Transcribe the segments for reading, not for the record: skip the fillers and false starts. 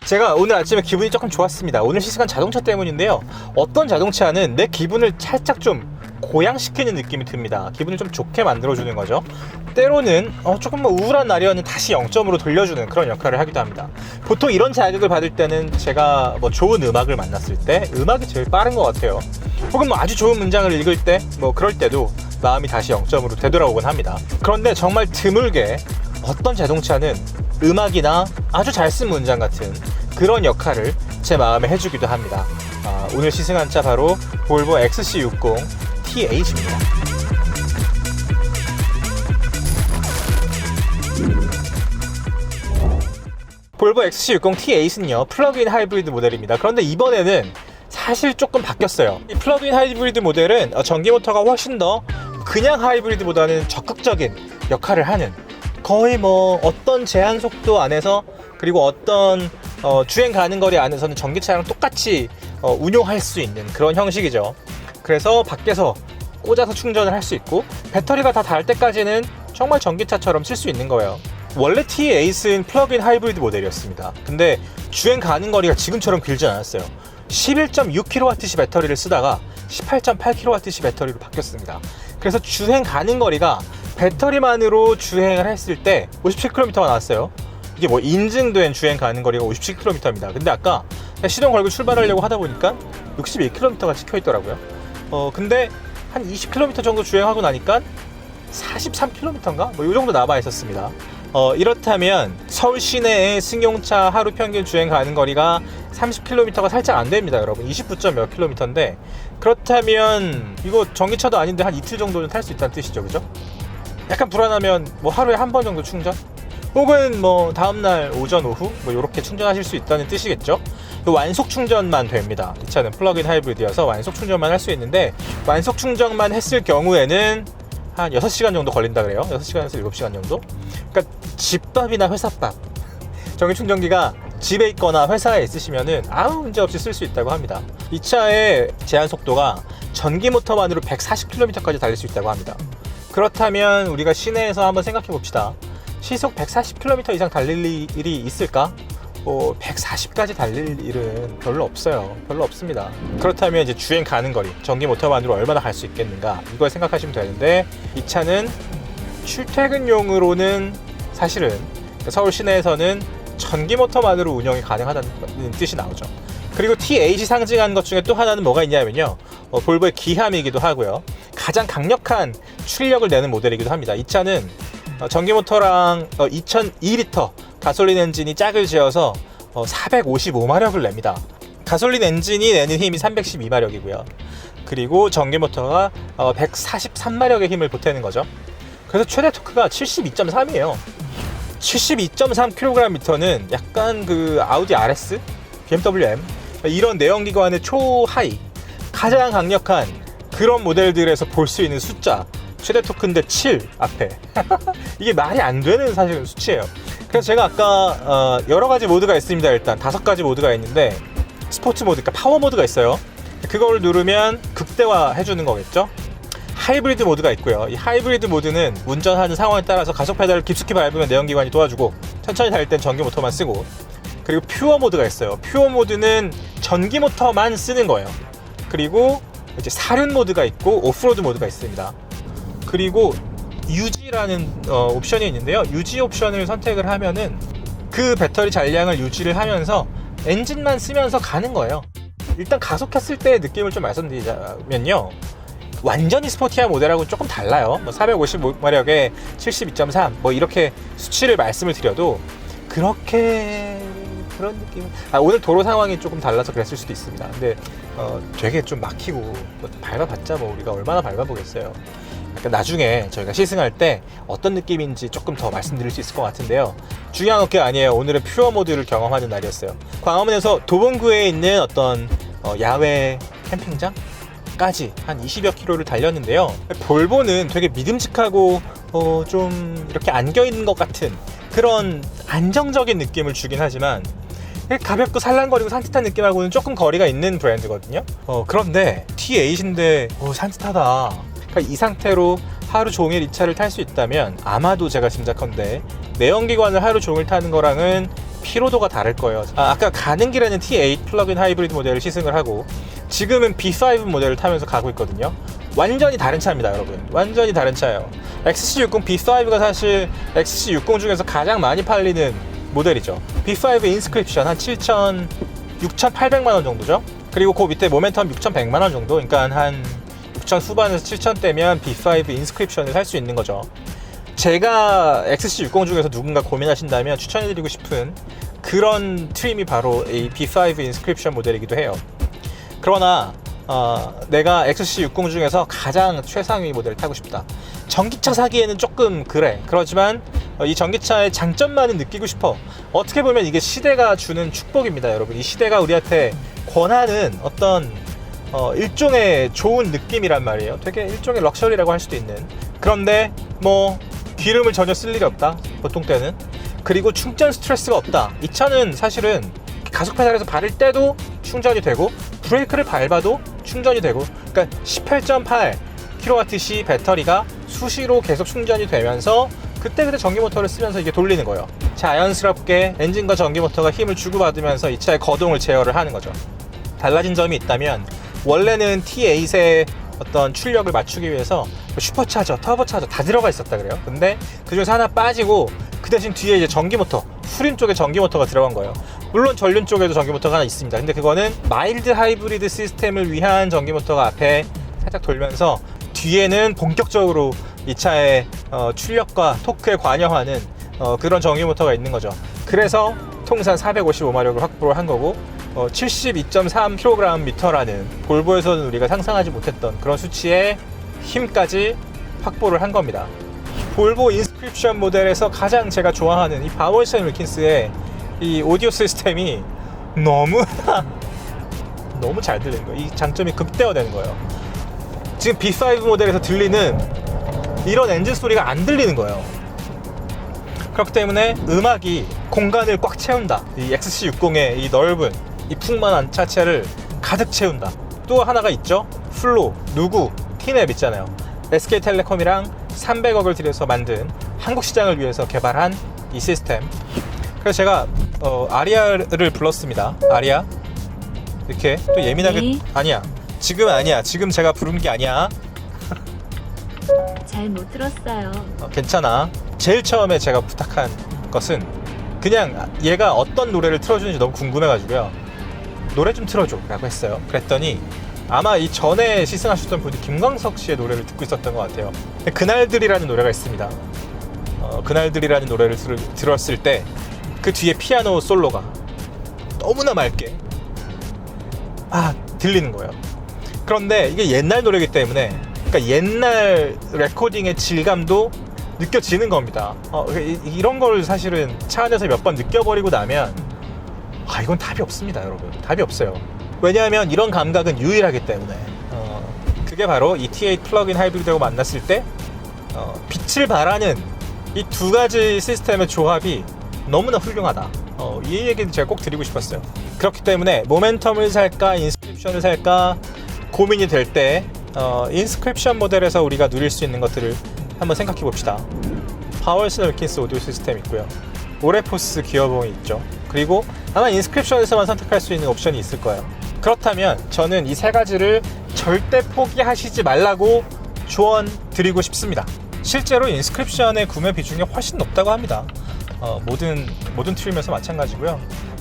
제가 오늘 아침에 기분이 조금 좋았습니다. 오늘 시승한 자동차 때문인데요, 어떤 자동차는 내 기분을 살짝 좀 고양시키는 느낌이 듭니다. 기분을 좀 좋게 만들어주는 거죠. 때로는 조금 우울한 날이었는 다시 0점으로 돌려주는 그런 역할을 하기도 합니다. 보통 이런 자극을 받을 때는 제가 좋은 음악을 만났을 때 음악이 제일 빠른 것 같아요. 혹은 아주 좋은 문장을 읽을 때 그럴 때도 마음이 다시 0점으로 되돌아오곤 합니다. 그런데 정말 드물게 어떤 자동차는 음악이나 아주 잘 쓴 문장 같은 그런 역할을 제 마음에 해주기도 합니다. 오늘 시승한 차 바로 볼보 XC60 T8입니다. 볼보 XC60 T8은요 플러그인 하이브리드 모델입니다. 그런데 이번에는 사실 조금 바뀌었어요. 이 플러그인 하이브리드 모델은 전기 모터가 훨씬 더 그냥 하이브리드보다는 적극적인 역할을 하는, 거의 어떤 제한 속도 안에서, 그리고 어떤 주행 가는 거리 안에서는 전기차랑 똑같이 운용할 수 있는 그런 형식이죠. 그래서 밖에서 꽂아서 충전을 할 수 있고, 배터리가 다 닳을 때까지는 정말 전기차처럼 쓸 수 있는 거예요. 원래 T8은 플러그인 하이브리드 모델이었습니다. 근데 주행 가는 거리가 지금처럼 길지 않았어요. 11.6kWh 배터리를 쓰다가 18.8kWh 배터리로 바뀌었습니다. 그래서 주행 가는 거리가 배터리만으로 주행을 했을 때 57km가 나왔어요. 이게 인증된 주행 가는 거리가 57km입니다. 근데 아까 시동 걸고 출발하려고 하다 보니까 61km가 찍혀 있더라고요. 근데 한 20km 정도 주행하고 나니까 43km인가? 이 정도 남아 있었습니다. 이렇다면 서울 시내의 승용차 하루 평균 주행 가는 거리가 30km가 살짝 안 됩니다, 여러분. 29점 몇 킬로미터인데, 그렇다면 이거 전기차도 아닌데 한 이틀 정도는 탈 수 있다는 뜻이죠, 그죠? 약간 불안하면 하루에 한 번 정도 충전? 혹은 다음날 오전 오후 이렇게 충전하실 수 있다는 뜻이겠죠. 완속 충전만 됩니다. 이 차는 플러그인 하이브리드여서 완속 충전만 할 수 있는데, 완속 충전만 했을 경우에는 한 6시간 정도 걸린다 그래요. 6시간에서 7시간 정도. 그러니까 집밥이나 회사밥, 전기 충전기가 집에 있거나 회사에 있으시면은 아무 문제 없이 쓸 수 있다고 합니다. 이 차의 제한 속도가 전기 모터만으로 140km까지 달릴 수 있다고 합니다. 그렇다면 우리가 시내에서 한번 생각해 봅시다. 시속 140km 이상 달릴 일이 있을까? 140까지 달릴 일은 별로 없어요. 별로 없습니다. 그렇다면 이제 주행 가는 거리, 전기 모터만으로 얼마나 갈 수 있겠는가, 이걸 생각하시면 되는데, 이 차는 출퇴근용으로는 사실은 서울 시내에서는 전기 모터만으로 운영이 가능하다는 뜻이 나오죠. 그리고 T8이 상징하는 것 중에 또 하나는 뭐가 있냐면요, 볼보의 기함이기도 하고요, 가장 강력한 출력을 내는 모델이기도 합니다. 이 차는 전기 모터랑 2002L 가솔린 엔진이 짝을 지어서 455마력을 냅니다. 가솔린 엔진이 내는 힘이 312마력이고요. 그리고 전기 모터가 143마력의 힘을 보태는 거죠. 그래서 최대 토크가 72.3이에요. 72.3kgm는 약간 아우디 RS, BMW M 이런 내연기관의 초하이, 가장 강력한 그런 모델들에서 볼 수 있는 숫자, 최대 토크인데 7 앞에 이게 말이 안 되는 사실은 수치예요. 그래서 제가 아까 여러 가지 모드가 있습니다. 일단 5가지 모드가 있는데, 스포츠 모드, 그러니까 파워 모드가 있어요. 그걸 누르면 극대화 해주는 거겠죠. 하이브리드 모드가 있고요. 이 하이브리드 모드는 운전하는 상황에 따라서 가속 페달을 깊숙이 밟으면 내연기관이 도와주고, 천천히 달릴 땐 전기 모터만 쓰고, 그리고 퓨어 모드가 있어요. 퓨어 모드는 전기 모터만 쓰는 거예요. 그리고 이제 사륜 모드가 있고 오프로드 모드가 있습니다. 그리고 유지라는 옵션이 있는데요, 유지 옵션을 선택을 하면은 그 배터리 잔량을 유지를 하면서 엔진만 쓰면서 가는 거예요. 일단 가속했을 때의 느낌을 좀 말씀드리자면요, 완전히 스포티한 모델하고는 조금 달라요. 455마력에 72.3 이렇게 수치를 말씀을 드려도 그렇게 그런 느낌. 오늘 도로 상황이 조금 달라서 그랬을 수도 있습니다. 근데 되게 좀 막히고, 밟아봤자 우리가 얼마나 밟아보겠어요. 그러니까 나중에 저희가 시승할 때 어떤 느낌인지 조금 더 말씀드릴 수 있을 것 같은데요, 중요한 게 아니에요. 오늘은 퓨어 모드를 경험하는 날이었어요. 광화문에서 도봉구에 있는 어떤 야외 캠핑장까지 한 20여 킬로를 달렸는데요, 볼보는 되게 믿음직하고 좀 이렇게 안겨있는 것 같은 그런 안정적인 느낌을 주긴 하지만, 가볍고 살랑거리고 산뜻한 느낌하고는 조금 거리가 있는 브랜드거든요. 그런데 T8인데 산뜻하다. 그러니까 이 상태로 하루 종일 이 차를 탈 수 있다면 아마도 제가 짐작컨대 내연기관을 하루 종일 타는 거랑은 피로도가 다를 거예요. 아까 가는 길에는 T8 플러그인 하이브리드 모델을 시승을 하고 지금은 B5 모델을 타면서 가고 있거든요. 완전히 다른 차입니다, 여러분. 완전히 다른 차예요. XC60 B5가 사실 XC60 중에서 가장 많이 팔리는 모델이죠. B5 인스크립션 한 6,800만 원 정도죠. 그리고 그 밑에 모멘텀 6,100만 원 정도. 그러니까 한 6,000 후반에서 7,000대면 B5 인스크립션을 살 수 있는 거죠. 제가 XC60 중에서 누군가 고민하신다면 추천해드리고 싶은 그런 트림이 바로 이 B5 인스크립션 모델이기도 해요. 그러나 내가 XC60 중에서 가장 최상위 모델을 타고 싶다. 전기차 사기에는 조금 그래. 그렇지만 이 전기차의 장점만은 느끼고 싶어. 어떻게 보면 이게 시대가 주는 축복입니다, 여러분. 이 시대가 우리한테 권하는 어떤 일종의 좋은 느낌이란 말이에요. 되게 일종의 럭셔리라고 할 수도 있는. 그런데 뭐 기름을 전혀 쓸 일이 없다, 보통 때는. 그리고 충전 스트레스가 없다. 이 차는 사실은 가속 페달에서 밟을 때도 충전이 되고 브레이크를 밟아도 충전이 되고, 그러니까 18.8kWh 배터리가 수시로 계속 충전이 되면서 그때그때 전기 모터를 쓰면서 이게 돌리는 거예요. 자연스럽게 엔진과 전기 모터가 힘을 주고받으면서 이 차의 거동을 제어를 하는 거죠. 달라진 점이 있다면, 원래는 T8의 어떤 출력을 맞추기 위해서 슈퍼차저, 터보차저 다 들어가 있었다 그래요. 근데 그 중에서 하나 빠지고 그 대신 뒤에 이제 전기 모터, 후륜 쪽에 전기 모터가 들어간 거예요. 물론 전륜 쪽에도 전기 모터가 하나 있습니다. 근데 그거는 마일드 하이브리드 시스템을 위한 전기 모터가 앞에 살짝 돌면서 뒤에는 본격적으로 이 차의 출력과 토크에 관여하는 그런 전기 모터가 있는 거죠. 그래서 통산 455마력을 확보를 한 거고 72.3kgm라는 볼보에서는 우리가 상상하지 못했던 그런 수치의 힘까지 확보를 한 겁니다. 볼보 인스크립션 모델에서 가장 제가 좋아하는 이 바워슨 윌킨스의 이 오디오 시스템이 너무 잘 들리는 거예요. 이 장점이 극대화되는 거예요. 지금 B5 모델에서 들리는 이런 엔진 소리가 안 들리는 거예요. 그렇기 때문에 음악이 공간을 꽉 채운다. 이 XC60의 이 넓은 이 풍만한 차체를 가득 채운다. 또 하나가 있죠. 플로, 누구, 티넵 있잖아요. SK텔레콤이랑 300억을 들여서 만든 한국 시장을 위해서 개발한 이 시스템. 그래서 제가 아리아를 불렀습니다. 아리아. 이렇게 또 예민하게. 아니야, 지금 아니야. 지금 제가 부른 게 아니야. 잘 못 들었어요. 괜찮아. 제일 처음에 제가 부탁한 것은 그냥 얘가 어떤 노래를 틀어주는지 너무 궁금해가지고요. 노래 좀 틀어줘 라고 했어요. 그랬더니 아마 이 전에 시승하셨던 분이 김광석 씨의 노래를 듣고 있었던 것 같아요. 그날들이라는 노래가 있습니다. 그날들이라는 노래를 들었을 때 그 뒤에 피아노 솔로가 너무나 맑게 들리는 거예요. 그런데 이게 옛날 노래이기 때문에, 그러니까 옛날 레코딩의 질감도 느껴지는 겁니다. 이런 걸 사실은 차 안에서 몇 번 느껴버리고 나면 이건 답이 없습니다, 여러분. 답이 없어요. 왜냐하면 이런 감각은 유일하기 때문에. 그게 바로 이 T8 플러그인 하이브리드하고 만났을 때 빛을 발하는 이 두 가지 시스템의 조합이 너무나 훌륭하다. 이 얘기를 제가 꼭 드리고 싶었어요. 그렇기 때문에 모멘텀을 살까 인스크립션을 살까 고민이 될 때 인스크립션 모델에서 우리가 누릴 수 있는 것들을 한번 생각해 봅시다. 바워슨 윌킨스 오디오 시스템 있고요. 오레포스 기어봉이 있죠. 그리고 아마 인스크립션에서만 선택할 수 있는 옵션이 있을 거예요. 그렇다면 저는 이 세 가지를 절대 포기하시지 말라고 조언 드리고 싶습니다. 실제로 인스크립션의 구매 비중이 훨씬 높다고 합니다. 모든 트림에서 마찬가지고요.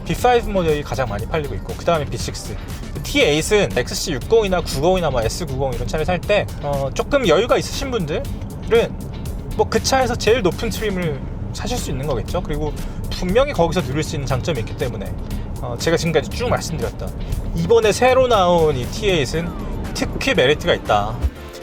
B5 모델이 가장 많이 팔리고 있고, 그 다음에 B6, T8은 XC60이나 90이나 뭐 S90 이런 차를 살 때 조금 여유가 있으신 분들은 뭐 그 차에서 제일 높은 트림을 사실 수 있는 거겠죠. 그리고 분명히 거기서 누릴 수 있는 장점이 있기 때문에 제가 지금까지 쭉 말씀드렸던 이번에 새로 나온 이 T8은 특히 메리트가 있다.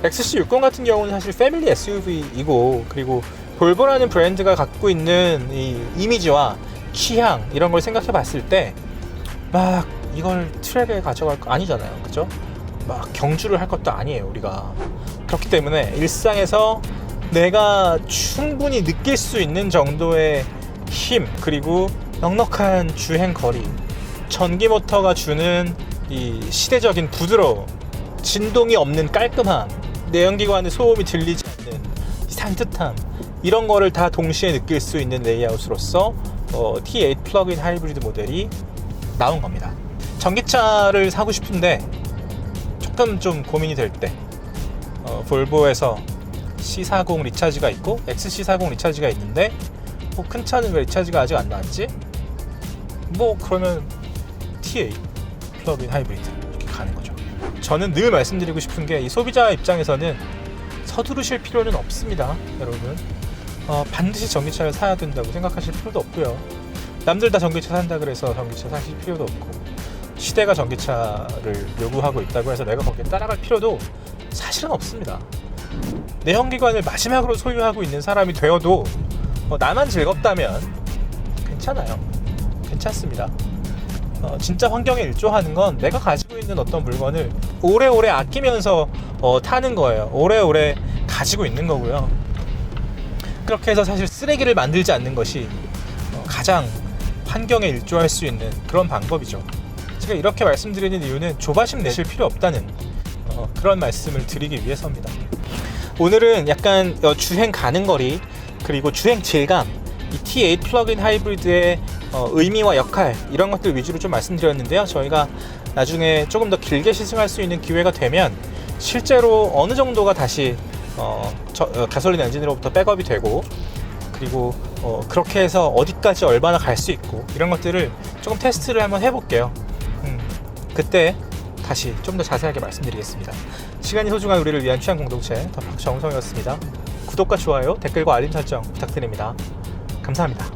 XC60 같은 경우는 사실 패밀리 SUV이고, 그리고 볼보라는 브랜드가 갖고 있는 이 이미지와 취향 이런 걸 생각해 봤을 때 막 이걸 트랙에 가져갈 거 아니잖아요, 그죠? 막 경주를 할 것도 아니에요, 우리가. 그렇기 때문에 일상에서 내가 충분히 느낄 수 있는 정도의 힘, 그리고 넉넉한 주행 거리, 전기 모터가 주는 이 시대적인 부드러움, 진동이 없는 깔끔함, 내연기관의 소음이 들리지 않는 산뜻함, 이런 거를 다 동시에 느낄 수 있는 레이아웃으로서 T8 플러그인 하이브리드 모델이 나온 겁니다. 전기차를 사고 싶은데 조금 좀 고민이 될 때 볼보에서 C40 리차지가 있고 XC40 리차지가 있는데 큰 차는 왜 리차지가 아직 안 나왔지? 그러면 T8 플러그인 하이브리드 이렇게 가는 거죠. 저는 늘 말씀드리고 싶은 게 이 소비자 입장에서는 서두르실 필요는 없습니다. 여러분 반드시 전기차를 사야 된다고 생각하실 필요도 없고요. 남들 다 전기차 산다 그래서 전기차 사실 필요도 없고, 시대가 전기차를 요구하고 있다고 해서 내가 거기에 따라갈 필요도 사실은 없습니다. 내연기관을 마지막으로 소유하고 있는 사람이 되어도 나만 즐겁다면 괜찮아요. 괜찮습니다. 진짜 환경에 일조하는 건 내가 가지고 있는 어떤 물건을 오래오래 아끼면서 타는 거예요. 오래오래 가지고 있는 거고요. 그렇게 해서 사실 쓰레기를 만들지 않는 것이 가장 환경에 일조할 수 있는 그런 방법이죠. 제가 이렇게 말씀드리는 이유는 조바심 내실 필요 없다는 그런 말씀을 드리기 위해서입니다. 오늘은 약간 주행 가는 거리 그리고 주행 질감, 이 T8 플러그인 하이브리드의 의미와 역할 이런 것들 위주로 좀 말씀드렸는데요. 저희가 나중에 조금 더 길게 시승할 수 있는 기회가 되면 실제로 어느 정도가 다시 가솔린 엔진으로부터 백업이 되고, 그리고 그렇게 해서 어디까지 얼마나 갈 수 있고 이런 것들을 조금 테스트를 한번 해볼게요. 그때 다시 좀 더 자세하게 말씀드리겠습니다. 시간이 소중한 우리를 위한 취향 공동체 더 정성이었습니다. 구독과 좋아요, 댓글과 알림 설정 부탁드립니다. 감사합니다.